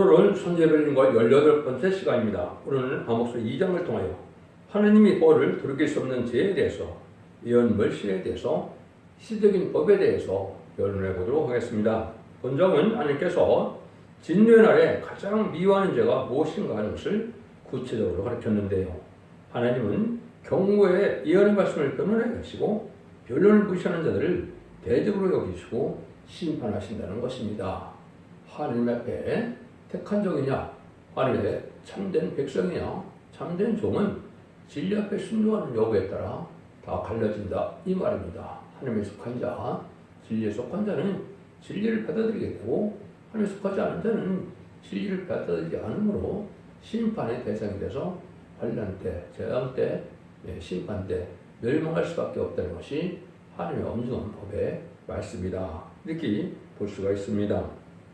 오늘은 손재별님과 18번째 시간입니다. 오늘은 아모스 2장을 통하여 하느님이 벌을 돌이킬 수 없는 죄에 대해서, 예언 멀시에 대해서, 시적인 법에 대해서 변론해 보도록 하겠습니다. 본장은 하나님께서 진노의 날에 가장 미워하는 죄가 무엇인가 하는 것을 구체적으로 가르쳤는데요. 하나님은 경고에 예언의 말씀을 변론해 가시고 변론을 무시하는 자들을 대적으로 여기시고 심판하신다는 것입니다. 하나님 앞에 택한 종이냐, 하나님의 참된 백성이냐, 참된 종은 진리 앞에 순종하는 여부에 따라 다 갈라진다 이 말입니다. 하나님에 속한 자, 진리에 속한 자는 진리를 받아들이게 되고, 하나님에 속하지 않은 자는 진리를 받아들이지 않으므로 심판의 대상이 돼서 환난 때, 재앙 때, 심판 때 멸망할 수밖에 없다는 것이 하나님의 엄중한 법의 말씀이다, 이렇게 볼 수가 있습니다.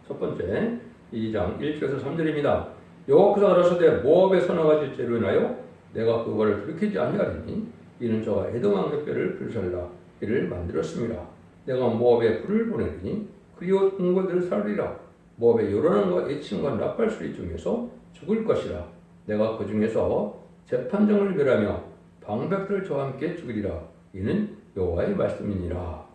첫 번째 2장 1절에서 3절입니다. 여호와께서 가라사대 모압의 서너 가지 죄로 인하여 내가 그거를 돌이키지 아니하리니 이는 저가 에돔 왕의 뼈를 불살라 이를 만들었습니다. 내가 모압에 불을 보내리니 그리고 동거들을 살리라. 모압의 요란함과 애침과 나팔 소리 중에서 죽을 것이라. 내가 그 중에서 재판장을 멸하며 방백들을 저와 함께 죽이리라. 이는 여호와의 말씀이니라.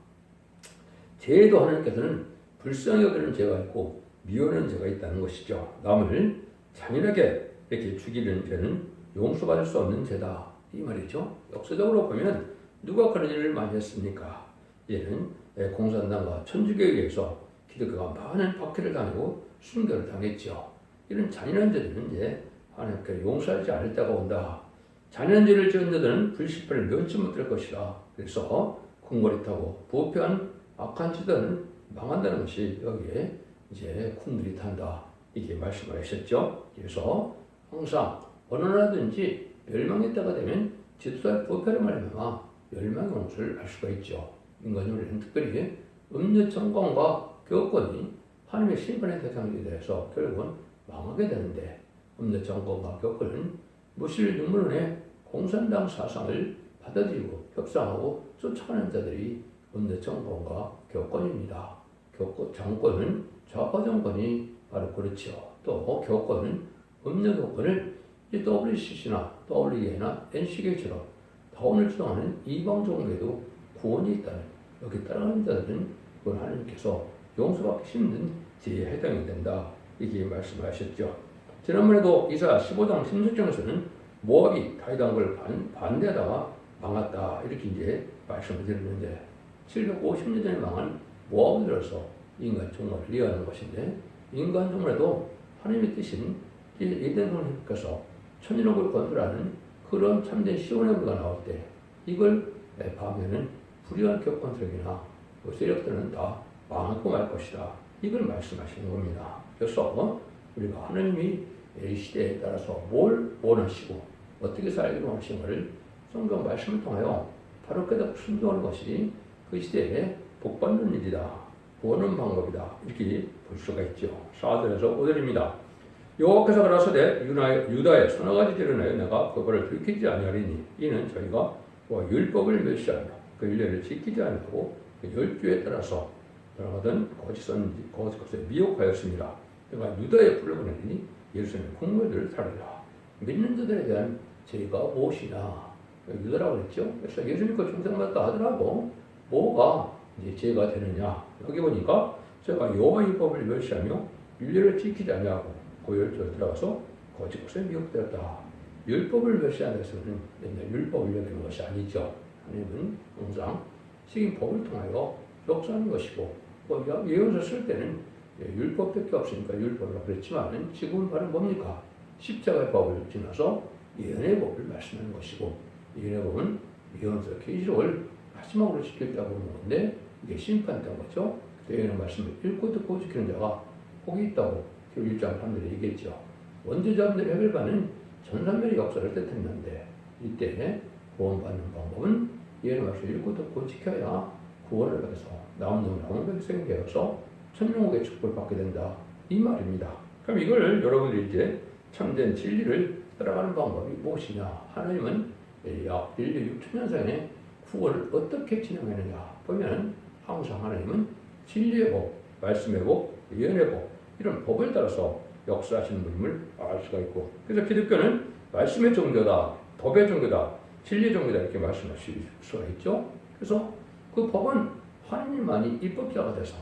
죄에도 하나님께서는 불쌍히 여기는 죄가 있고 미워하는 죄가 있다는 것이죠. 남을 잔인하게 이렇게 죽이는 죄는 용서받을 수 없는 죄다 이 말이죠. 역사적으로 보면 누가 그런 일을 많이 했습니까? 얘는 공산당과 천주교에 의해서 기독교가 많은 박해를 당하고 순교를 당했죠. 이런 잔인한 죄들은 이제 하나님께 용서하지 않을 때가 온다. 잔인한 죄를 지은 자들은 불신판을 면치 못할 것이다. 그래서 궁궐이 타고 부패한 악한 죄들은 망한다는 것이 여기에 이제 쿵들이 탄다 이게 말씀을 하셨죠. 그래서 항상 어느 나라든지 멸망의 때가 되면 지도자의 부패를 말미암아 멸망의 홍수를 알 수가 있죠. 인간으로는 특별히 음녀 정권과 교권이 하나님의 심판의 대상이 돼서 결국은 망하게 되는데, 음녀 정권과 교권은 무실 육문론의 공산당 사상을 받아들이고 협상하고 쫓아가는 자들이 음녀 정권과 교권입니다. 정권은 좌파 정권이 바로 그렇죠. 또 교권은 음녀 교권을 WCC나 WEA나 NCK처럼 다운을 주장하는 이방 종교에도 구원이 있다는, 여기 따라가는 자들은 그걸 하나님께서 용서받기 힘든 죄에 해당이 된다 이게 말씀하셨죠. 지난번에도 이사야 15장 16절에서는 모압이 다윗 왕국을 반대하다가 망했다 이렇게 이제 말씀을 드렸는데, 750년 전에 망한 모압을 들어서 인간 종말을 이해하는 것인데, 인간 종말에도 하나님의 뜻인 에덴론님께서 천인옥을 건설하는 그런 참된 시온의 무가 나올 때 이걸 봐면은 불의한 교권 세력이나 그 세력들은 다 망하고 말 것이다 이걸 말씀하시는 겁니다. 그래서 우리가 하나님이 이 시대에 따라서 뭘 원하시고 어떻게 살기로 하신 것을 성경 말씀을 통하여 바로 깨닫고 순종하는 것이 그 시대에 복받는 일이다, 구원의 방법이다 이렇게 볼 수가 있죠. 4절에서 5절입니다. 여호와께서 가라사대 유다의 서너 가지 죄로 인하여 내가 그거를 들키지 아니하리니 이는 저희가 율법을 멸시하며 그 율례를 지키지 아니하고 그 열주에 따라서 들어가던 거짓것을 미혹하였습니다. 내가 유다에 불을 보내리니 예루살렘의 국물들을 살리라. 믿는 자들에 대한 죄가 무엇이냐, 유다라고 그랬죠. 그래서 예수님 그 중생마다 하더라도 뭐가 이제 죄가 되느냐, 여기 보니까 제가 여호와의 법을 멸시하며 율례를 지키지 아니하고 고열조에 들어가서 거짓것에 미혹되었다. 율법을 멸시하는 것은 맨날 율법을 여기는 것이 아니죠. 하나님은 항상 식인 법을 통하여 역사하는 것이고, 예언서 쓸 때는 율법밖에 없으니까 율법이라고 그랬지만 지금은 바로 뭡니까? 십자가의 법을 지나서 예언의 법을 말씀하는 것이고, 예언의 법은 예언서 계시록을 마지막으로 지켰다고 보는 건데 이게 심판된 거죠. 예언의 말씀을 읽고 듣고 지키는 자가 복이 있다고 1장 3절에 얘기했죠. 원죄자들의 해결받는 전산멸의 역사를 뜻했는데, 이때 구원받는 방법은 예언의 말씀을 읽고 듣고 지켜야 구원을 받아서 남은 백성이 되어서 천년국의 축복을 받게 된다 이 말입니다. 그럼 이걸 여러분들이 이제 참된 진리를 따라가는 방법이 무엇이냐? 하나님은 약 인류 6천년상의 구원을 어떻게 진행하느냐 보면 항상 하나님은 진리의 법, 말씀의 법, 예언의 법 이런 법을 따라서 역사하시는 분임을 알 수가 있고, 그래서 기독교는 말씀의 종교다, 법의 종교다, 진리의 종교다 이렇게 말씀하실 수가 있죠. 그래서 그 법은 하나님만이 입법자가 돼서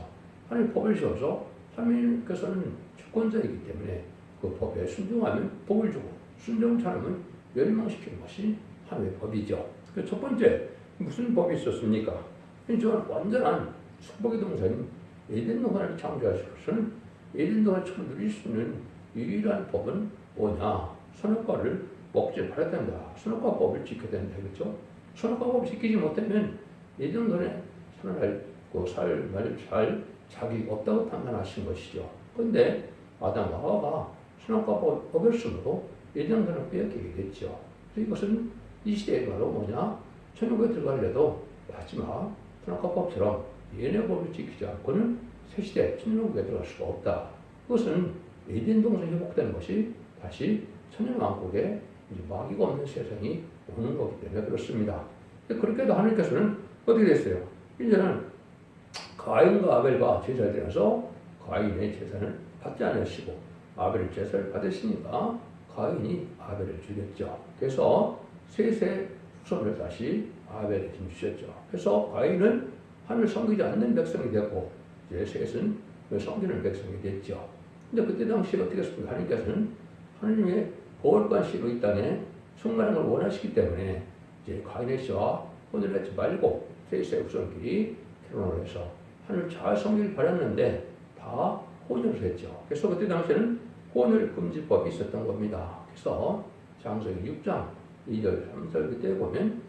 하나님 법을 지어서 하나님께서는 주권자이기 때문에 그 법에 순종하면 복을 주고 순종치 않으면 멸망시키는 것이 하나님의 법이죠. 그 첫 번째 무슨 법이 있었습니까? 저는 완전한 축복의 동산인 에덴 동산을 창조하시고서는 에덴 동산을 처음 누릴 수 있는 유일한 법은 뭐냐? 선악과를 먹지 말아야 된다. 선악과법을 지켜야 된다. 그렇죠? 선악과법을 지키지 못하면 에덴 동산에 삶을 살 자격이 없다고 판단하신 것이죠. 그런데 아담과 하와가 선악과법을 어겼으므로 에덴 동산을 빼앗기게 됐죠. 그래서 이것은 이 시대에 바로 뭐냐? 천국에 들어가려도 마지막 선악과법처럼 예언의 법을 지키지 않고는 새 시대 천년왕국에 들어갈 수가 없다. 그것은 에덴 동산이 회복되는 것이 다시 천년왕국에 마귀가 없는 세상이 오는 거기 때문에 그렇습니다. 그렇게도 하나님께서는 어떻게 됐어요? 이제는 가인과 아벨과 제사를 드려서 가인의 제사를 받지 않으시고 아벨의 제사를 받으시니까 가인이 아벨을 죽였죠. 그래서 셋의 후손을 다시 아벨에게 주셨죠. 그래서 가인은 하나님을 섬기지 않는 백성이 되고 이제 셋은 섬기는 백성이 됐죠. 근데 그때 당시에 어떻게 했습니까? 하나님께서는 하나님의 거룩한 씨로 이 땅에 충만한 걸 원하시기 때문에 이제 가인의 씨와 혼을 내지 말고 셋의 후손끼리 결혼을 해서 하나님을 잘 섬기길 바랐는데 다 혼혈을 했죠. 그래서 그때 당시에는 혼혈 금지법이 있었던 겁니다. 그래서 장세기 6장 2절 3절 그때 보면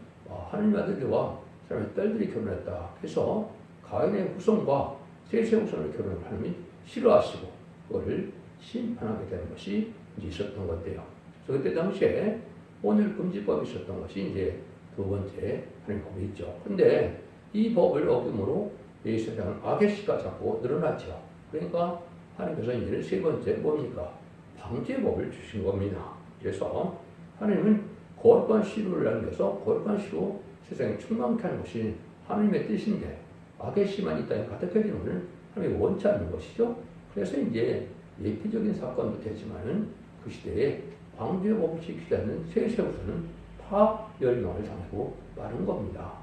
하나님 아들들과 사람의 딸들이 결혼했다. 그래서 가인의 후손과 셋의 후손을 결혼을 하나님이 싫어하시고 그거를 심판하게 되는 것이 이제 있었던 건데요. 그래서 그때 당시에 혼혈 금지법이 있었던 것이 이제 두 번째 하나님 법이 있죠. 그런데 이 법을 어김으로 이 세상은 악의 씨가 자꾸 늘어났죠. 그러니까 하나님께서 이제 세 번째 뭡니까? 방제법을 주신 겁니다. 그래서 하나님은 거룩한 씨를 남겨서 거룩한 씨로 세상에 충만케 하는 것이 하나님의 뜻인데 악의 씨만 이 땅에 가득해지는 것은 하나님이 원치 않는 것이죠. 그래서 이제 예피적인 사건도 되지만은 그 시대에 방제법을 지키지 않는 세세우서는 다 멸망을 당하고 마는 겁니다.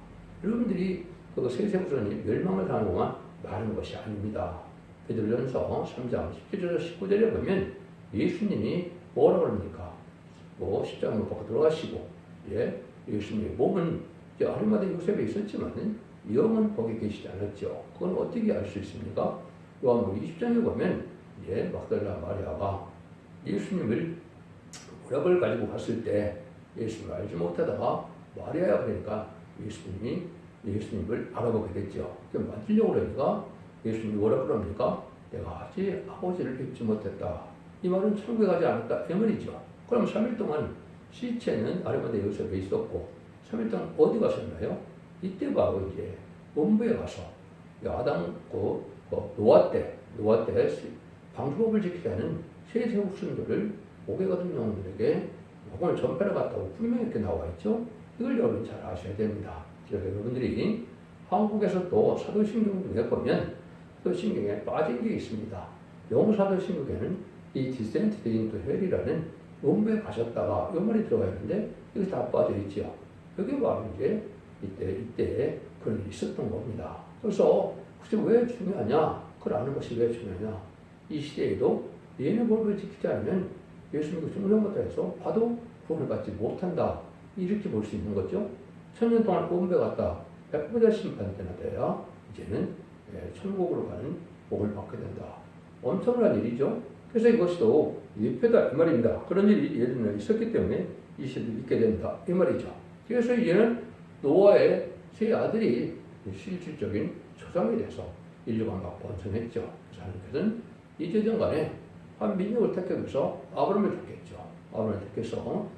여러분들이 그 세세우서는 멸망을 당하고만 마는 것이 아닙니다. 베드로전서 3장 17절 19절에 보면 예수님이 뭐라고 합니까? 십자가로 벗고 들어가시고 예수님의 몸은 아리마대 요셉에 있었지만 영은 거기 계시지 않았죠. 그건 어떻게 알 수 있습니까? 요한복음 20장에 보면 막달라 마리아가 예수님을 무력을 가지고 갔을 때 예수님을 알지 못하다가 마리아야 그러니까 예수님이 예수님을 알아보게 됐죠. 만지려고 그러니까 예수님이 뭐라 그럽니까? 내가 아직 아버지를 뵙지 못했다. 이 말은 천국에 가지 않았다. 이 말이죠. 그럼 3일 동안 시체는 아리마대 요셉에 있었고 3일 동안 어디 가셨나요? 이때 바로 이제 본부에 가서 아담 노아 때 방주법을 지키지 않은 세세 후손들을 500여든 영혼들에게 복음을 전파를 갔다고 분명히 이렇게 나와 있죠. 이걸 여러분 잘 아셔야 됩니다. 그래서 여러분들이 한국에서 또 사도신경 중에 보면 사도신경에 빠진 게 있습니다. 영어 사도신경에는 이 descent into hell이라는 본부에 가셨다가 이 말이 들어가 있는데 이게 다 빠져 있죠. 여기 바로 이제 이때 그런 일이 있었던 겁니다. 그래서 혹시 왜 중요하냐? 그걸 아는 것이 왜 중요하냐? 이 시대에도 예언의 법을 지키지 않으면 예수님이 중생부터 해서 봐도 구원을 받지 못한다. 이렇게 볼 수 있는 거죠. 1000년 동안 본부에 갔다 100보다 심판 때나 돼야 이제는 천국으로 가는 복을 받게 된다. 엄청난 일이죠. 그래서 이것도 예표다 이 말입니다. 그런 일이 예전에 있었기 때문에 이 시대도 있게 된다 이 말이죠. 그래서 이제는 노아의 세 아들이 실질적인 조상이 돼서 인류가 막 번성했죠. 그래서 하나님께서는 이재정간에 한 민족을 택해서 아브람을 택했죠. 아브람을 택해서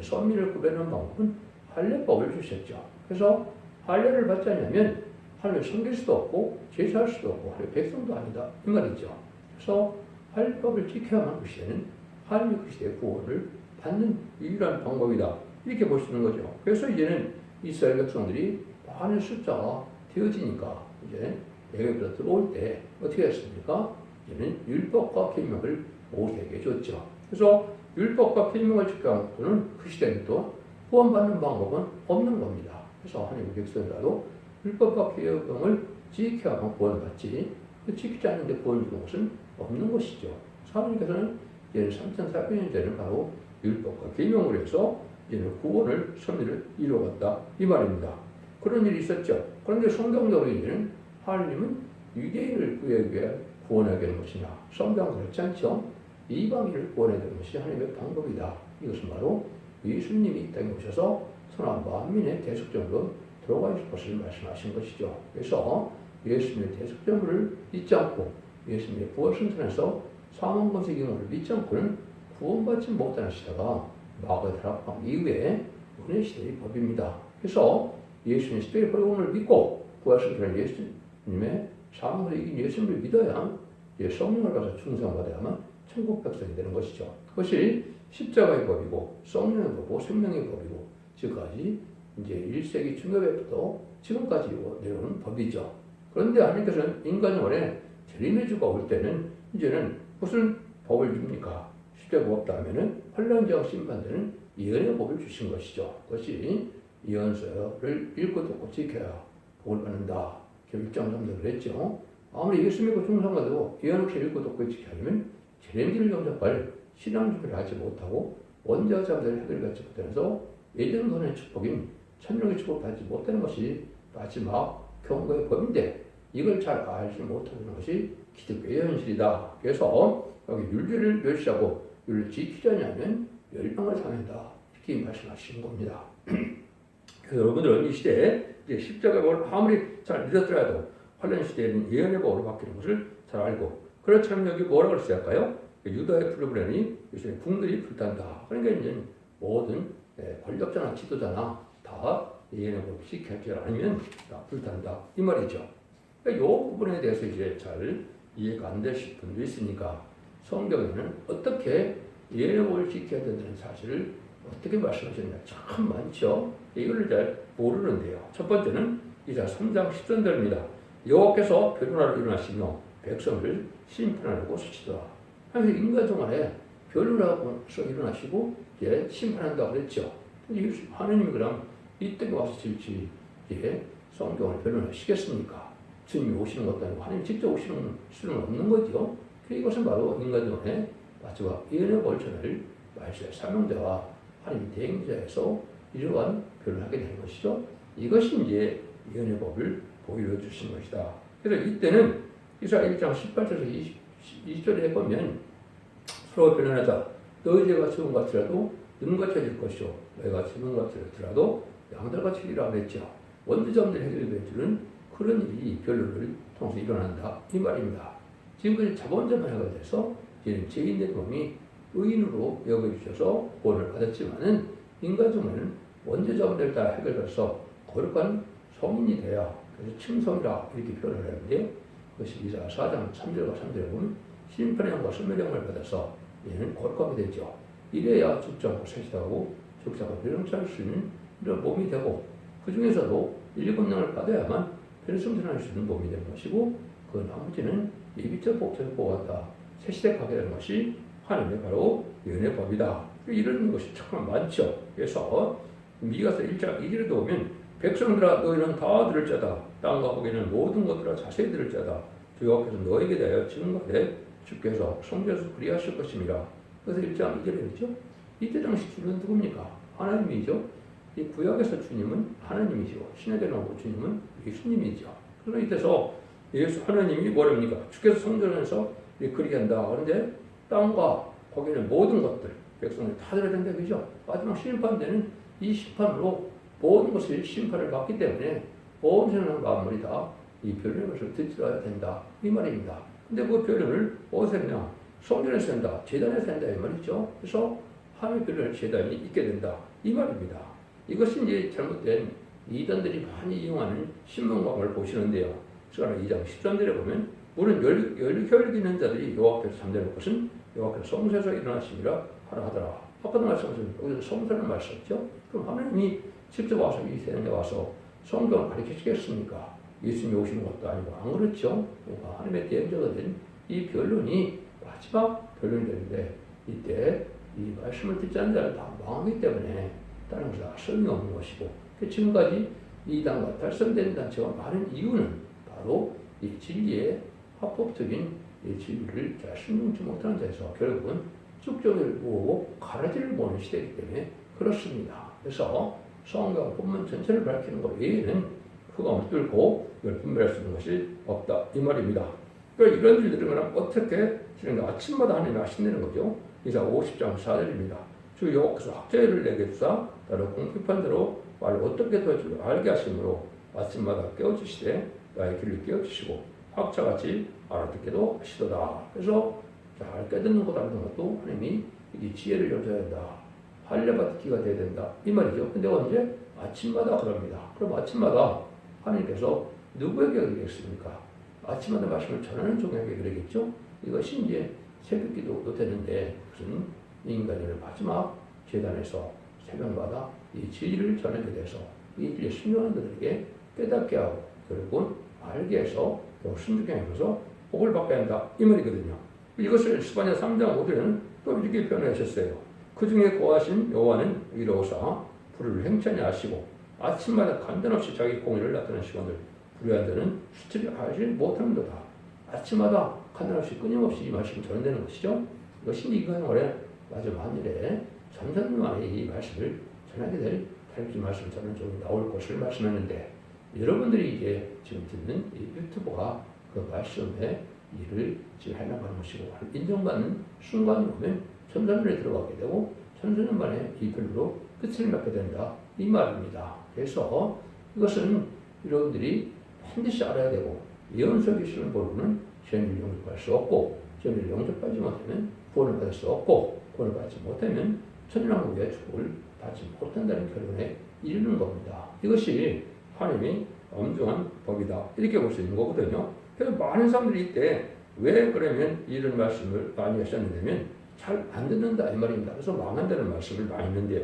선민을 구별하는 방법은 할례법을 주셨죠. 그래서 할례를 받지 않으면 하나님을 섬길 수도 없고 제사할 수도 없고 하나님의 백성도 아니다 이 말이죠. 그래서 할례법을 지켜야만 그 시대는 하나님이 그 시대의 구원을 받는 유일한 방법이다 이렇게 볼 수 있는 거죠. 그래서 이제는 이스라엘 백성들이 많은 숫자가 되어지니까 이제 애굽으로 들어올 때 어떻게 했습니까? 이제는 율법과 계명을 모세에게 줬죠. 그래서 율법과 계명을 지켜놓고는 그 시대는 또 구원받는 방법은 없는 겁니다. 그래서 하나님의 백성이라도 율법과 계명을 지켜야만 구원받지, 지키지 않는데 구원 주는 것은 없는 것이죠. 하나님께서는 이제 3,400년 전에 바로 율법과 계명으로 해서 이제는 구원을 섭리를 이루어갔다 이 말입니다. 그런 일이 있었죠. 그런데 성경적으로 이제는 하나님은 유대인을 구원하게 되는 것이냐, 성경은 그렇지 않죠. 이방인을 구원해야 되는 것이 하나님의 방법이다. 이것은 바로 예수님이 이 땅에 오셔서 선한 만민의 대속정으로 들어가 있을 것을 말씀하신 것이죠. 그래서 예수님의 대속정을 잊지 않고 예수님의 부활승천에서 사망권세 경험을 믿지 않고는 구원받지 못하는 시대가 마가의 타락함 이후에 은혜 시대의 법입니다. 그래서 예수님 시대의 복음을 믿고 부활승천한 예수님의 사망을 이긴 예수님을 믿어야 성령을 받아서 충성받아야만 천국 백성이 되는 것이죠. 그것이 십자가의 법이고 성령의 법이고 생명의 법이고 지금까지 이제 1세기 중엽에부터 지금까지 내려오는 법이죠. 그런데 하나님께서는 인간원에 재림의 주가 올 때는 이제는 무슨 법을 줍니까? 십자가 없다 하면은 환란자와 심판되는 예언의 법을 주신 것이죠. 그것이 예언서를 읽고 듣고 지켜야 복을 받는다. 1장 3절 그랬죠. 아무리 예수 믿고 충성가도 예언 없이 읽고 듣고 지켜야 하면 재림기를 영접할 신앙주의를 하지 못하고 원자와 잠들을 해결받지 못해서 예전선의 축복인 천명의 축복을 받지 못하는 것이 마지막 경고의 법인데 이걸 잘 알지 못하는 것이 기독교의 현실이다. 그래서 여기 율죄를 멸시하고 율을 지키지 않으면 멸망을 당한다. 이렇게 말씀하시는 겁니다. 그래서 여러분들은 이 시대에 이제 십자가의 법을 아무리 잘 믿었더라도 환란 시대에는 예언의 법으로 바뀌는 것을 잘 알고 그렇다면 여기 뭐라고 쓸까요? 유다의 프로그램이 요새 궁들이 불탄다. 그러니까 이제 모든 권력자나 지도자나 다 예언의 법을 지켜지 않으면 다 불탄다. 이 말이죠. 그러니까 이 부분에 대해서 이제 잘 이해가 안 되실 분도 있으니까 성경에는 어떻게 예언의 법을 지켜야 된다는 사실을 어떻게 말씀하셨냐 참 많죠. 이걸 잘 모르는데요. 첫 번째는 이사 3장 10절입니다. 여호와께서 변론하러 일어나시며 백성을 심판하려고 서시더라. 그래서 인간 동안에 변론하고서 일어나시고 이제 심판한다고 그랬죠. 하나님이 그럼 이때에 와서 질지 성경을 변론하시겠습니까? 주님이 오시는 것도 아니고 하나님 직접 오시는 수는 없는 거죠. 이것은 바로 인간 동안에 마지막 예언의 벌전을 말세의 사명자와 하나님 대행자에서 이러한 변론하게 되는 것이죠. 이것이 이제 예언의 법을 보여주신 것이다. 그래서 이때는 이사야 1장 18절에서 20절에 보면 서로 변론하자. 너희 죄가 지금 같으라도 눈같이 될 것이요 너희가 지금 같으라도 양들같이 되리라 그랬죠. 원죄자들 해결될 줄은 그런 일이 변론을 통해서 일어난다 이 말입니다. 지금까지 자본자만 해결돼서 이제는 죄인의 몸이 의인으로 여겨주셔서 구원을 받았지만은 인간 중에는 원죄자분들 다 해결돼서 거룩한 성인이 돼야 그래서 칭성이라 이렇게 표현을 하는데요. 그것이 이사야 4장 3절과 3절에 보면 심판의 영과 선멸의 영을 받아서 얘는 거룩하게 되죠. 이래야 죽지 않고 세시하고 죽지 않고 변형할 수 있는 이런 몸이 되고 그 중에서도 일곱 영을 받아야만 변성전할 수 있는 몸이 되는 것이고 그 나머지는 예비적 복제를 보았다. 세시대 가게 되는 것이 하나님의 바로 예언의 법이다. 이런 것이 참 많죠. 그래서 미가서 1장 2절에도 보면 백성들아 너희는 다 들을 자다. 땅과 거기는 모든 것들아 자세히 들을 자다. 주 여호와께서 너에게 대하여 증거하되 주께서 성전에서 그리하실 것입니다. 그래서 1장 2절에 그랬죠. 이때 당시 주는 누굽니까? 하나님이죠. 이 구약에서 주님은 하나님이죠. 신에게 나오고 주님은 예수님이죠. 그래서 이때서 예수 하나님이 뭐랍니까? 주께서 성전에서 그리게 한다. 그런데 땅과 거기는 모든 것들 백성들 다 들어야 된다. 그죠? 마지막 심판되는 이 심판으로 모든 것을 심판을 받기 때문에 온 세상의 만물이 다 이 변론의 것을 듣지어야 된다. 이 말입니다. 근데 그 변론을 어디서 했냐? 성전에서 한다. 제단에서 한다. 이 말이죠. 그래서 하나님의 변론을 제단이 있게 된다. 이 말입니다. 이것이 이제 잘못된 이단들이 많이 이용하는 신문광을 보시는데요. 그래서 2장 13절에 보면 물은 혈육 있는 자들이 여호와께서 잠자는 것은 여호와께서 성소에서 일어나심이라 하라 하더라. 아까도 말씀하신 여기서 성소를 말씀했죠. 그럼 하나님이 직접 와서 이 세상에 와서 성경을 가르치시겠습니까? 예수님이 오시는 것도 아니고 안 그렇죠. 그러니까 하나님의 대행자가 된 이 변론이 마지막 결론이 되는데 이때 이 말씀을 듣지 않는 자는 다 망하기 때문에 다른 것은 소용이 없는 것이고 지금까지 이단과 달성된 단체가 많은 이유는 바로 이 진리의 합법적인 이 진리를 잘 순종치 못하는 자에서 결국은 쭉정을 모으고 가라지를 모는 시대이기 때문에 그렇습니다. 그래서 성경 본문 전체를 밝히는 것 외에는 흑암을 뚫고 이걸 분별할 수 있는 것이 없다 이 말입니다. 그러니까 이런 일들은 그럼 어떻게 진행돼? 아침마다 하나님이 하신다는 거죠. 이사 50장 4절입니다. 주 여호와께서 학자를 내게 주사 나로 공표판대로 말을 어떻게 도와줄까 알게 하심으로 아침마다 깨워주시되 나의 길을 깨워주시고 학자같이 알아듣게도 하시도다. 그래서 잘 깨닫는 것 알아듣는 것도 하나님이 이 지혜를 여줘야 된다. 할례받기가 돼야 된다. 이 말이죠. 근데 언제? 아침마다 그럽니다. 그럼 아침마다 하나님께서 누구에게 그러겠습니까? 아침마다 말씀을 전하는 종에게 그러겠죠? 이것이 이제 새벽기도도 되는데 무슨 인간의 마지막 재단에서 새벽마다 이 진리를 전하게 돼서 이 진리에 순종하는 자들에게 깨닫게 하고 결국은 알게 해서 순종하게 해서 복을 받게 한다. 이 말이거든요. 이것을 스바냐 3장 5절에는 또 이렇게 표현하셨어요. 그 중에 거하신 여호와는 이로사 불을 행천히 하시고 아침마다 간단없이 자기 공의를 나타내는 시간을 불의한 자는 수치를 하지 못합니다. 아침마다 간단없이 끊임없이 이 말씀을 전한다는 것이죠. 이것이 인간의 마지막 일에 전산만의 이 말씀을 전하게 될 다른 말씀을 전하는 쪽이 나올 것을 말씀했는데 여러분들이 이제 지금 듣는 이 유튜브가 그 말씀의 일을 지금 해나가는 것이고 인정받는 순간이 오면 천사년에 들어가게 되고 천사년 만에 이 별로 끝을 맺게 된다 이 말입니다. 그래서 이것은 여러분들이 반드시 알아야 되고 예언서 계시는 모르고는 시험을 영접할 수 없고 시험을 영접하지 못하면 구원을 받을 수 없고 구원을 받지 못하면 천년왕국의 축복을 받지 못한다는 결론에 이르는 겁니다. 이것이 하나님이 엄중한 법이다 이렇게 볼 수 있는 거거든요. 그래서 많은 사람들이 이때 왜 그러면 이런 말씀을 많이 하셨느냐면 잘 안 듣는다 이 말입니다. 그래서 망한다는 말씀을 많이 했는데요.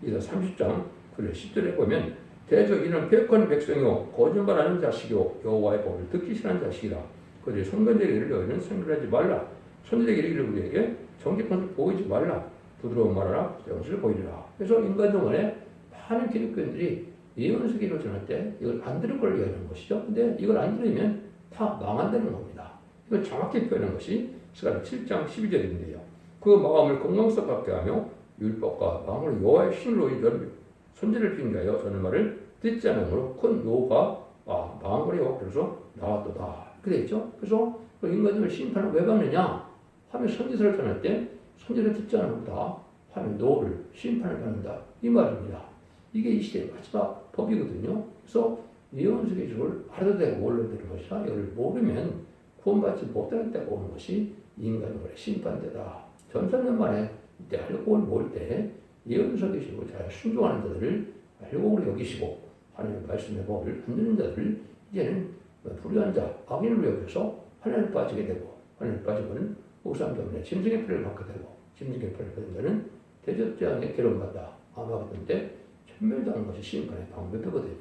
이사 30장 10절에 보면 대저 이는 배역한 백성이요 거짓말하는 자식이요 여호와의 법을 듣기 싫어하는 자식이라. 그들이 선견자에게 이르려 너희는 선견하지 말라. 선지자에게 이르기를 우리에게 정직한 것을 보이지 말라. 부드러운 말하라 부정을 보이리라. 그래서 인간 동안에 많은 기독교인들이 예언서기를 전할 때 이걸 안 들은 걸 얘기하는 것이죠. 근데 이걸 안 들으면 다 망한다는 겁니다. 이걸 정확히 표현한 것이 스가랴 7장 12절인데요. 그 마음을 건강스럽게 하며 율법과 마음을 여호와의 신으로 선지를 핑계하여 저는 말을 듣지 않으므로 큰 노가 망하거리요. 그래서 나왔도다. 이렇게 되어 있죠. 그래서 인간들을 심판을 왜 받느냐 하면 선지서를 전할 때 선지를 듣지 않는다 하면 노를 심판을 받는다 이 말입니다. 이게 이 시대의 마지막 법이거든요. 그래서 예언서 계시를 알아도 되고 몰라도 되는 것이라 이걸 모르면 구원받지 못하는 때가 오는 것이 인간의 심판대다. 전산년 만에 이때 알곡을 모을 때 예언서 계시고 잘 순종하는 자들을 알곡으로 여기시고 하나님의 말씀의 법을 안 듣는 자들을 이제는 불의한 자, 악인으로 여겨서 하나님을 빠지게 되고 하나님을 빠지고는 우상 때문에 짐승의 피를 받게 되고 짐승의 피를 받은 자는 대적자의 괴로움받다. 아마겟돈때 천멸당하는 것이 심판의 방법이거든요.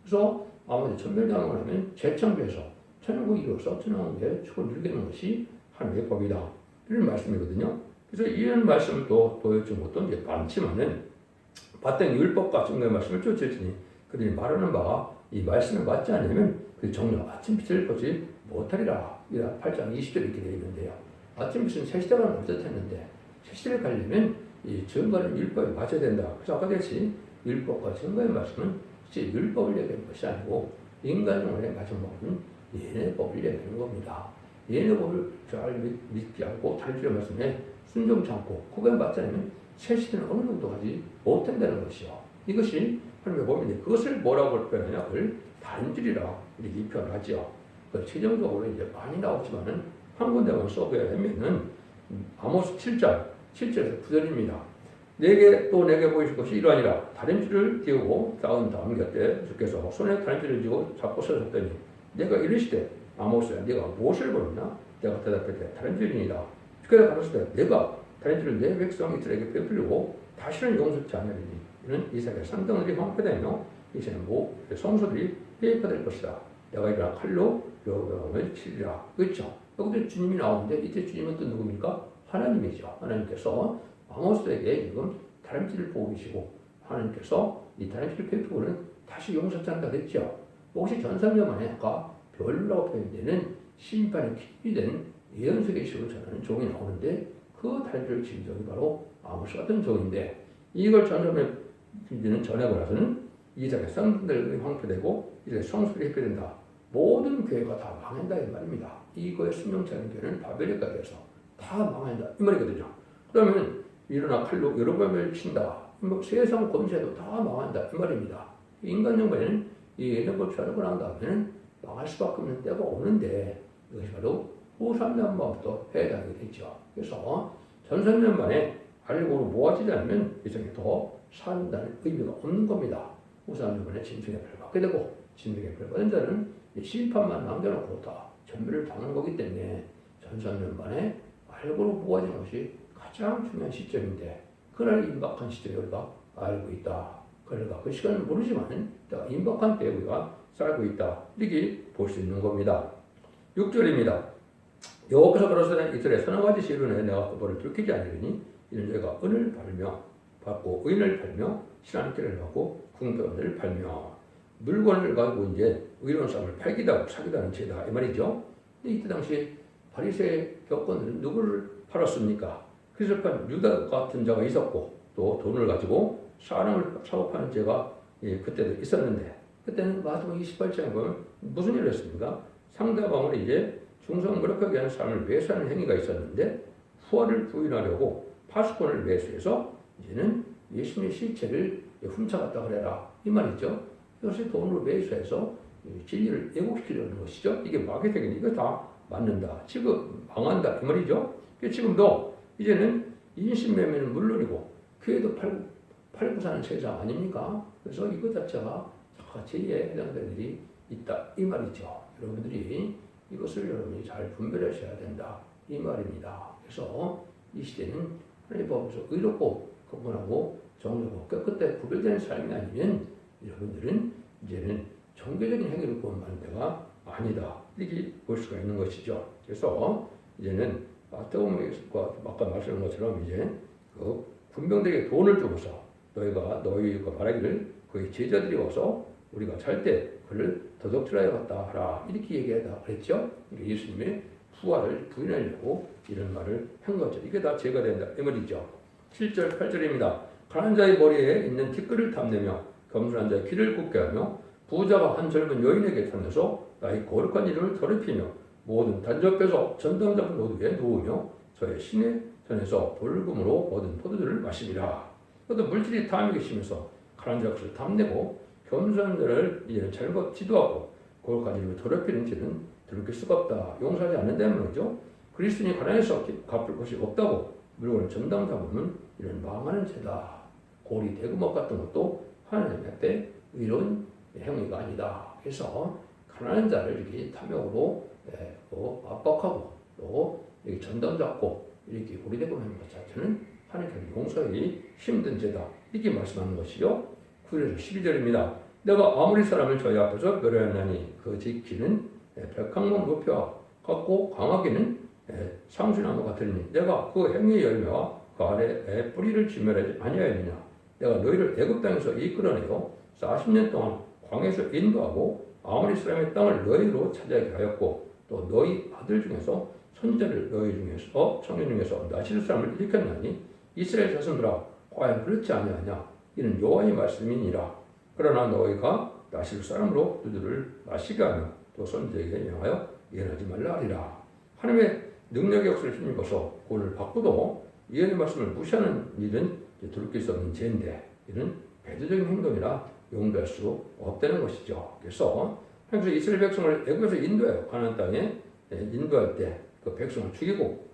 그래서 아마도 천멸당하고 나면 재창조해서 천국을 이루어서 천국의 축을 누리는 것이 하나님의 법이다. 이런 말씀이거든요. 그래서 이런 말씀을 또 보여준 것도 이제 많지만은 받던 율법과 정의 말씀을 쫓으니 그들이 말하는 바가 이 말씀에 맞지 않으면 그 정령 아침빛을 보지 못하리라. 8장 20절 이렇게 되어 있는데요. 아침빛은 새 시대가 없었는데 새 시대를 가려면 이 정과는 율법에 맞춰야 된다. 그래서 아까 같이 율법과 정과의 말씀은 실제 율법을 얘기하는 것이 아니고 인간용어의 마지막은 예내법을 얘기하는 겁니다. 예내법을 잘 믿지 않고 단주의 말씀에 순종치 않고 그거에 맞지 않으면 새 시대는 어느 정도 하지 못한다는 것이요. 이것이 하나님의 법인데 그것을 뭐라고 표현하냐? 그걸 단줄이라 이렇게 표현을 하죠. 최종적으로 이제 많이 나오지만은 한 군데만 써봐야 하면은 아모스 7장 7절에서 9절입니다. 내게 보이실 것이 이러하니라. 다림줄을 띄우고 쌓은 다음 곁에 주께서 손에 다림줄을 쥐고 잡고 서셨더니 내가 이르시되 아모스야 네가 무엇을 보느냐? 내가 대답했되 다림줄이니라. 주께서 가르치되 내가 다림줄을 내 백성 이스라엘에게 베풀리고 다시는 용서치 않으리니 이는 이스라엘 산당들이 황폐되며 이제는 성소들이 폐업될 것이다. 내가 이러한 칼로 여호와를 치리라. 그렇죠? 여기도 주님이 나오는데 이때 주님은 또 누굽니까? 하나님이죠. 하나님께서 아모스에게 지금 다림질을 보고 계시고 하나님께서 이 다림질을 베푸고는 다시 용서한다 그랬죠. 혹시 전산년 만에 아까 별로라고 표현되는 심판의 기준이 된 예언석의 식으로 전하는 종이 나오는데 그 다림질을 지은 종이 바로 아모스 같은 종인데 이걸 전산년 기준은 전하고 나서는 이삭의 성들이 황폐되고 이제 성술이 해결된다. 모든 교회가 다 망한다 이 말입니다. 이거에 순종치 않은 교회는 바벨에까지 해서 다 망한다 이 말이거든요. 그러면 일어나 칼로 여러 번을 친다. 뭐 세상 권세도 다 망한다 이 말입니다. 인간 영혼에는 이 예정을 취하고 난 다음에는 망할 수밖에 없는 때가 오는데 이것이 바로 후삼년만부터 해당이 되죠. 그래서 전선년 만에 알고로 모아지지 않으면 이성이 더 산다는 의미가 없는 겁니다. 후삼년 만에 짐승의 벌을 받게 되고 짐승의 벌을 받은 자는 심판만 남겨놓고 다 전멸을 당한 거기 때문에 전선년 만에 알고로 모아지는 것이 가장 중요한 시점인데 그날 임박한 시점에 우리가 알고 있다. 그러니까 그 시간을 모르지만 내가 임박한 때에 우리가 살고 있다. 이렇게 볼 수 있는 겁니다. 6절입니다. 여호와께서 가로사대 이스라엘 서너 가지 시로는 내가 그 벌을 들키지 않으리니 이는 저희가 은을 팔며 받고 의인을 팔며 신하는 길을 받고 궁표원을 팔며 물건을 가지고 이제 의로운 사람을 팔기도 하고 사기도 하는 죄다 이 말이죠. 이때 당시 바리새의 교권은 누구를 팔았습니까? 그리스도판 유다 같은 자가 있었고 또 돈을 가지고 사람을 사고 파는 죄가 그때도 있었는데 그때는 마지막 28장에 보면 무슨 일을 했습니까? 상대방을 이제 중성무력하게 하는 사람을 매수하는 행위가 있었는데 후화를 부인하려고 파수꾼을 매수해서 이제는 예수님의 실체를 훔쳐갔다 그래라 이 말이죠. 이것을 돈으로 매수해서 진리를 왜곡시키려는 것이죠. 이게 마케팅이 이거 다 맞는다. 지금 망한다 이 말이죠. 지금도 이제는 인신매매는 물론이고 교회도 팔고 사는 세상 아닙니까? 그래서 이것 자체가 죄에 해당되는 일이 있다 이 말이죠. 여러분들이 이것을 여러분이 잘 분별하셔야 된다 이 말입니다. 그래서 이 시대는 하나님 앞에서 의롭고 거룩하고 정의롭고 깨끗하게 구별되는 삶이 아니면 여러분들은 이제는 종교적인 행위를 구원받는 데가 아니다 이렇게 볼 수가 있는 것이죠. 그래서 이제는 마태복음과 아까 말씀한 것처럼 이제 그 군병들에게 돈을 주고서 너희가 말하기를 그의 제자들이 와서 우리가 잘 때 그를 도둑질하여 갔다 하라 이렇게 얘기하다 그랬죠. 예수님의 부활을 부인하려고 이런 말을 한 거죠. 이게 다 죄가 된다 이 말이죠. 7절 8절입니다. 가난한 자의 머리에 있는 티끌을 탐내며 겸손한 자의 귀를 굽게 하며 부자가 한 젊은 여인에게 타면서 나의 거룩한 이름을 더럽히며 모든 단접해서 전당잡은 노두에 놓으며 저의 신의 전에서 벌금으로 얻은 포도주를 마십니다. 그것도 물질이 탐욕이 심해서 가난한 자의 것을 탐내고 겸손한 자를 이제는 잘못 지도하고 거룩한 이름을 더럽히는 죄는 들킬 수가 없다. 용서하지 않는다는 말이죠. 그리스도인이 가난해서 갚을 것이 없다고 물건을 전당 잡으면 이런 망하는 죄다. 고리 대금업 같은 것도 하나님 앞에 의로운 행위가 아니다. 그래서 가난한 자를 이렇게 탐욕으로 압박하고 또 이렇게 전당 잡고 이렇게 고리 대금업 하는 것 자체는 하나님께 용서하기 힘든 죄다. 이렇게 말씀하는 것이요. 9절에서 12절입니다. 내가 아무리 사람을 저희 앞에서 멸하였나니 그 지키는 백항목 높여 갖고 강하기는 상수나무 같으니 내가 그 행위의 열매와 그 아래에 뿌리를 지멸하지 아니하였느냐. 내가 너희를 애굽 땅에서 이끌어내어 40년 동안 광야에서 인도하고 아모리 사람의 땅을 너희로 차지하게 하였고 또 너희 아들 중에서 손자를 너희 중에서 청년 중에서 나실 사람을 일으켰나니 이스라엘 자손들아 과연 그렇지 아니하냐. 이는 여호와의 말씀이니라. 그러나 너희가 나실 사람으로 두들을 마시게 하며 또 손자에게 명하여 예언하지 말라 하리라. 하나님의 능력의 역사를 힘입어서 그를 바꾸도 예언의 말씀을 무시하는 일은 돌이킬 수 없는 죄인데 이는 배도적인 행동이라 용서할 수 없다는 것이죠. 그래서 하나님께서 이스라엘 백성을 애굽에서 인도해요. 가나안 땅에 인도할 때 그 백성을 죽이고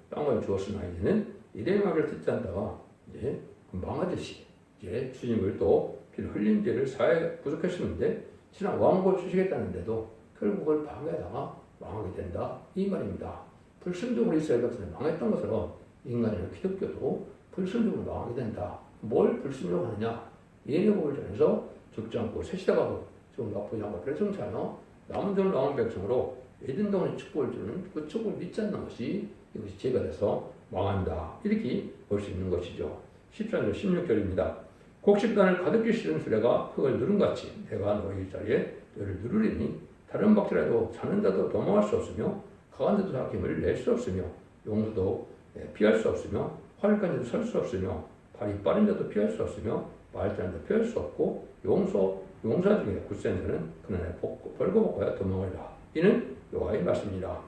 땅을 주었으나 이제는 이레의 말을 듣지 않다가 이제 망하듯이 이제 주님을 또 피를 흘린 죄를 사해 부족했었는데 지난 왕국을 주시겠다는데도 결국 그걸 방해하다가 망하게 된다 이 말입니다. 불순종으로 이스라엘 백성이 망했던 것처럼 인간이나 기독교도 불순종으로 망하게 된다. 뭘 불순종을 하느냐? 예언의 복을 전해서 죽지 않고 새시다가도 지금 나쁘지 않고 별성치 않아 남은 종 남은 백성으로 에덴 동안의 축복을 주는 그 축복을 믿지 않는 것이 이것이 죄가 돼서 망한다. 이렇게 볼 수 있는 것이죠. 14절 16절입니다. 곡식단을 가득히 실은 수레가 흙을 누름같이 내가 너희 자리에 너를 누르리니 다른 박질라도 자는 자도 도망할 수 없으며 강한 자도 자기 힘을 낼 수 없으며 용수도 피할 수 없으며 활간 자도 설 수 없으며 발이 빠른 자도 피할 수 없으며 말자는 자도 피할 수 없고 용사 중에 굳센 자는 그날에 벌거벗고야 도망하리라. 이는 여호와의 말씀이라.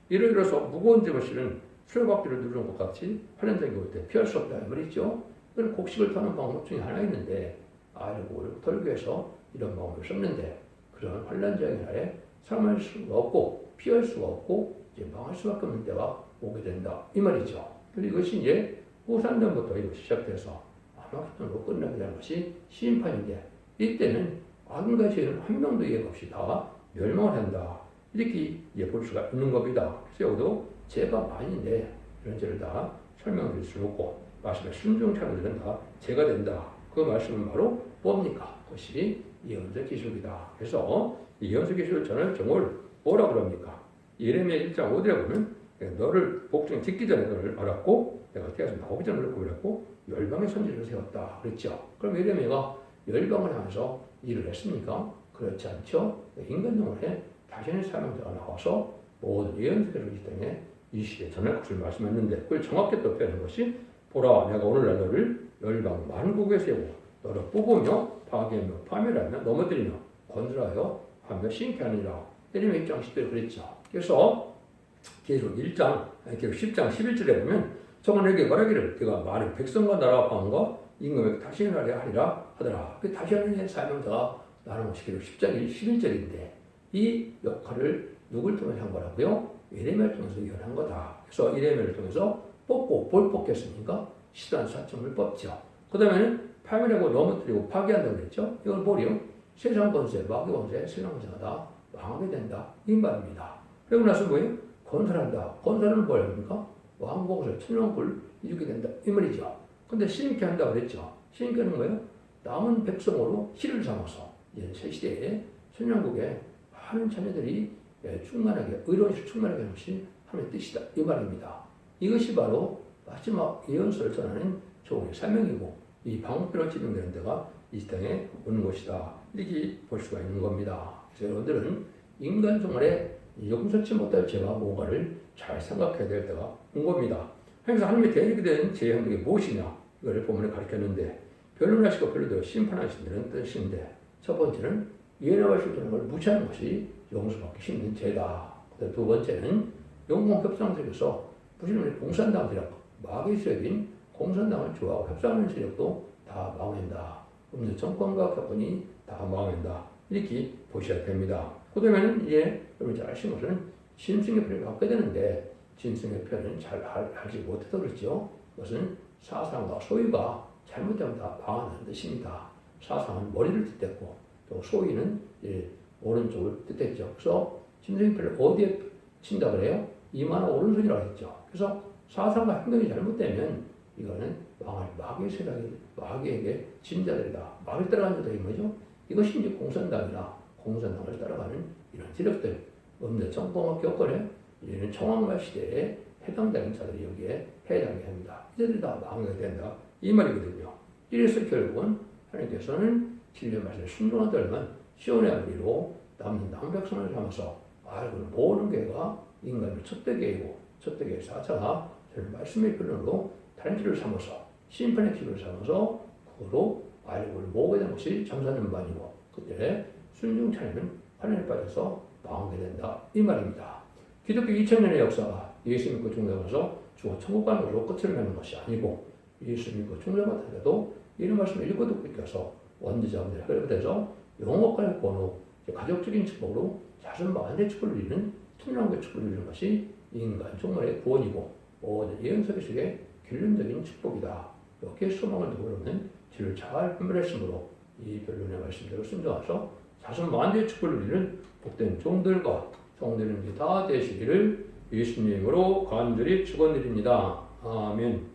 이를 들어서 무거운 짐을 실은 수레바퀴를 누르는 것 같이 환란장이 올 때 피할 수 없다 이 말이죠. 이건 곡식을 타는 방법 중에 하나 있는데 아이고 털교에서 이런 방법을 썼는데 그런 환란장의 날에 살아날 수가 없고 피할 수가 없고 이제 망할 수밖에 없는 때가 오게 된다 이 말이죠. 그리고 이것이 이제 후산전부터 이것이 시작돼서 아마겟돈으로 끝나게 되는 것이 심판인데 이때는 악인과 죄는 한 명도 예외 없이 다 멸망을 한다 이렇게 볼 수가 있는 겁니다. 그래서 여기도 죄가 많은데 이런 죄를 다 설명드릴 수 없고 말씀에 순종차들은 다 죄가 된다. 그 말씀은 바로 뭡니까? 그것이 예언서 기술이다. 그래서 이 예언서 기술 전을 정월 뭐라 그럽니까? 예레미야 1장 5절에 보면 너를 복중에 짓기 전에 너를 알았고 내가 태어서 나오기 전에 너를 구별했고 열방의 선지를 세웠다. 그랬죠. 그럼 예레미야가 열방을 하면서 일을 했습니까? 그렇지 않죠. 인간 영혼에 자신의 사명자가 나와서 모든 예언서를 이 땅에 이 시대에 전할 것을 말씀했는데 그걸 정확히 또 표현한 것이 보라 내가 오늘날 너를 열방 만국에 세우고 너를 뽑으며 파괴하며 파멸하며 넘어뜨리며 건설하여 하며 신케 하느니라. 예레미야 1장 10절에 그랬죠. 그래서 계속 10장 11절에 보면 정원에게 말하기를 네가 말을 백성과 나라와 방과 임금에게 다시 하려 하리라 하더라. 그 다시 하는 사명자가 나는 시키로 10장 11절인데 이 역할을 누굴 통해서 한 거라고요? 예레미야를 통해서 예언한 거다. 그래서 예레미야를 통해서 뽑고 뭘 뽑겠습니까? 시단 사점을 뽑죠. 그 다음에는 파멸하고 넘어뜨리고 파괴한다고 그랬죠. 이건 뭐요? 세상 권세, 마귀 권세, 세상 권세가 다 망하게 된다. 이 말입니다. 그리고 나서 뭐예요? 건설한다. 건설은 뭐입니까? 왕복을 천년을 이루게 된다. 이 말이죠. 근데 신께 한다고 그랬죠. 신께는 뭐예요? 남은 백성으로 희를 삼아서 새 시대에 천년국에 많은 자녀들이 충만하게 의로운 실 충만하게 하는 것이 하나님의 뜻이다. 이 말입니다. 이것이 바로 마지막 예언서를 전하는 종의 사명이고 이 방법대로 진행되는 데가 이 땅에 오는 것이다. 이렇게 볼 수가 있는 겁니다. 그래서 여러분들은 인간 종말에 용서치 못할 죄가 뭔가를 잘 생각해야 될 때가 온 겁니다. 그래서 하나님의 대립이 된 죄의 행동이 무엇이냐 이걸 본문에 가르쳤는데 변론하시고 변론되어 심판하신다는 뜻인데 첫 번째는 예언과 실존한 걸 무시하는 것이 용서받기 힘든 죄다. 두 번째는 영공협상 속에서 무슬림의 공산당 세력, 마귀 세력인 공산당을 좋아하고 협상하는 세력도 다 망한다. 없는 정권과 격언이 다 망한다. 이렇게 보셔야 됩니다. 그 다음에는 이제 여러분 잘 아시는 것은 짐승의 표를 갖게 되는데 짐승의 표현은 잘 알지 못해서 그렇죠. 그것은 사상과 소유가 잘못되면 다 망하는 뜻입니다. 사상은 머리를 뜻했고 또 소유는 오른쪽을 뜻했죠. 그래서 짐승의 표를 어디에 친다 그래요? 이마나 오른손이라고 했죠. 그래서 사상과 행동이 잘못되면 이거는 망할 마귀의 세상이 마귀에게 진자들이다. 마귀를 따라가는 자들이 뭐죠? 이것이 이제 공산당이나 공산당을 따라가는 이런 세력들, 없는 정권과 격언에 이제는 청왕말 시대에 해당되는 자들이 여기에 해당이 합니다. 이들이 다 망하게 된다. 이 말이거든요. 이래서 결국은 하나님께서는 진리의 말씀에 순종한 자들만 시온의 아버지로 남는 남백성을 삼아서 알고 모든 개가 인간을 첫대개이고 첫대개의 사자가 저는 말씀의 변론으로 다른 길을 삼아서 심판의 길을 삼아서 그거로 알고를 모으게 된 것이 잠사년반이고 그때 순종차이는 환란에 빠져서 망하게 된다. 이 말입니다. 기독교 2000년의 역사가 예수 믿고 중생하서 죽어 천국 가는 것으로 끝을 맺는 것이 아니고 예수 믿고 중생한테도 이런 말씀을 읽고 듣고 있어서 원지자분들이 회복돼서 영업과의 권호, 가족적인 축복으로 자손 만대 축복을 누리는 천년왕국의 축복을 누리는 것이 인간 종말의 구원이고 모든 예언서 속의 결론적인 축복이다. 이렇게 소망을 두고 있는 지를 잘 분별했으므로 이 변론의 말씀대로 순종하서 자손 만대의 축복을 누리는 복된 종들과 성도님들이 다 되시기를 예수님으로 간절히 축원드립니다. 아멘.